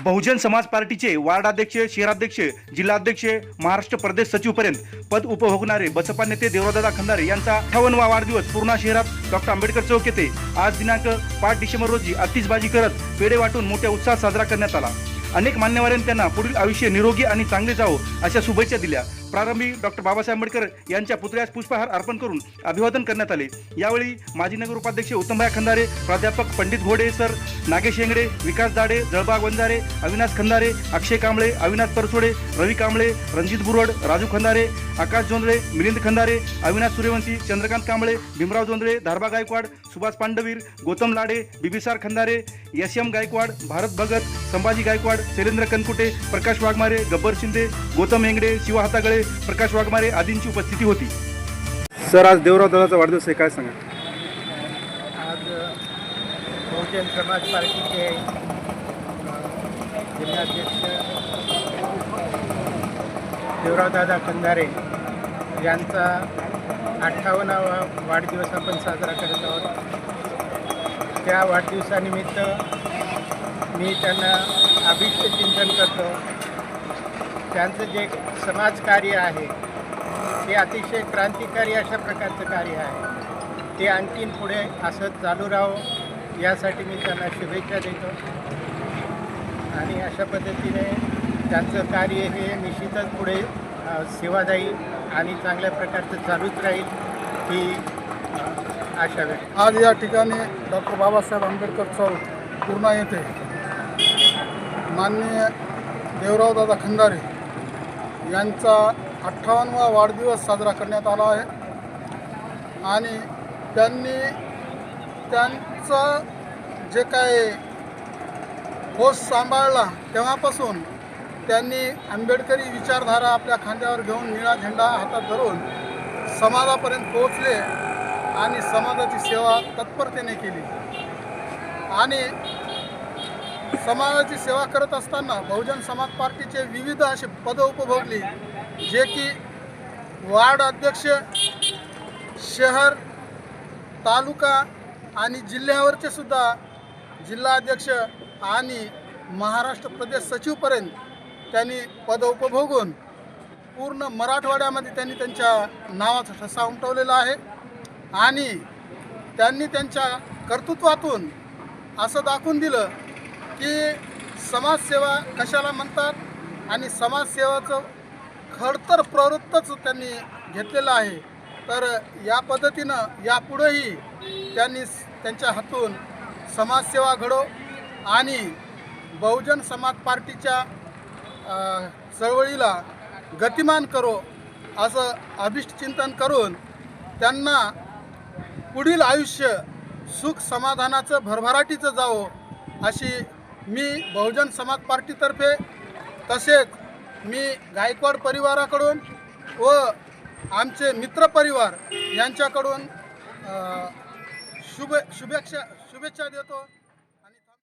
बहुजन समाज पार्टीचे वार्डाध्यक्ष, शहराध्यक्ष, जिल्हाध्यक्ष, महाराष्ट्र प्रदेश सचिवपर्यंत पद उपभोगणारे बसपा नेते देवरावदादा खंदारे यांचा 58वा वाढदिवस पूर्णा शहरात डॉक्टर आंबेडकर चौक येथे आज दिनांक 5 डिसेंबर रोजी आतिषबाजी करत पेढे वाटून मोठ्या उत्साहात साजरा करण्यात आला। अनेक मान्यवरांनी त्यांना पुढील आयुष्य निरोगी आणि चांगले जावो अशा शुभेच्छा दिल्या। प्रारंभी डॉक्टर बाबासाहेब आंबेडकर यांच्या पुतळ्यास पुष्पहार अर्पण करून अभिवादन करण्यात आले। यावेळी माजी नगर उपाध्यक्ष उत्तमभाई खंदारे, प्राध्यापक पंडित घोडे सर, नागेश हेंगडे, विकास दाडे, जळबाग वंजारे, अविनाश खंदारे, अक्षय कांबळे, अविनाश परसोडे, रवी कांबळे, रणजित बुरवड, राजू खंदारे, आकाश जोंधळे, मिलिंद खंदारे, अविनाश सूर्यवंशी, चंद्रकांत कांबळे, भीमराव जोंधळे, धारबा गायकवाड, सुभाष पांडवीर, गौतम लाडे, बिबिसार खंदारे, एस.एम. गायकवाड, भारत भगत, संभाजी गायकवाड, शैलेंद्र कनकुटे, प्रकाश वाघमारे, गब्बर शिंदे, गौतम हेंगडे, शिवा हातागळे, प्रकाश वाघमारे आदींची उपस्थिती होती। सर, आज देवरावदादाचा वाढदिवस आहे, काय सांगा? आज बहुजन समाज पार्टीचे जिल्हाध्यक्ष देवरावदादा खंदारे यांचा 58वा वाढदिवस आपण साजरा करत आहोत। त्या वाढदिवसानिमित्त मी त्यांना अभिष्ट चिंतन करतो। त्यांचं जे समाजकार्य आहे ते अतिशय क्रांतिकारी अशा प्रकारचं कार्य आहे। ते आणखीन पुढे असं चालू राहावं यासाठी मी त्यांना शुभेच्छा देतो आणि अशा पद्धतीने त्यांचं कार्य हे निश्चितच पुढे सेवादायी आणि चांगल्या प्रकारचं चालूच राहील ही आशा व्यक्त। आज या ठिकाणी डॉक्टर बाबासाहेब आंबेडकर चौक पूर्णा येथे माननीय देवरावदादा खंदारे यांचा 58वा वाढदिवस साजरा करण्यात आला आहे आणि त्यांचं जे काय होश सांभाळला तेव्हापासून त्यांनी आंबेडकरी विचारधारा आपल्या खांद्यावर घेऊन निळा झेंडा हातात धरून समाजापर्यंत पोहोचले आणि समाजाची सेवा तत्परतेने केली आणि समाजाची सेवा करत असताना बहुजन समाज पार्टीचे विविध असे पदं उपभोगली, जे की वार्ड अध्यक्ष, शहर, तालुका आणि जिल्ह्यावरचे सुद्धा जिल्हाध्यक्ष आणि महाराष्ट्र प्रदेश सचिवपर्यंत त्यांनी पद उपभोगून पूर्ण मराठवाड्यामध्ये त्यांनी त्यांच्या नावाचा ठसा उमटवलेला आहे आणि त्यांनी त्यांच्या कर्तृत्वातून असं दाखवून दिलं की समाजसेवा कशाला म्हणतात आणि समाजसेवाचं खडतर प्रवृत्तच त्यांनी घेतलेलं आहे। तर या पद्धतीनं यापुढेही त्यांनी त्यांच्या हातून समाजसेवा घडो आणि बहुजन समाज पार्टीच्या चळवळीला गतिमान करो असं अभिष्ट चिंतन करून त्यांना पुढील आयुष्य सुख समाधानाचं भरभराटीचं जावं अशी मी बहुजन समाज पार्टीतर्फे तसेच मी गायकवाड परिवाराकडून व आमचे मित्रपरिवार यांच्याकडून शुभेच्छा देतो।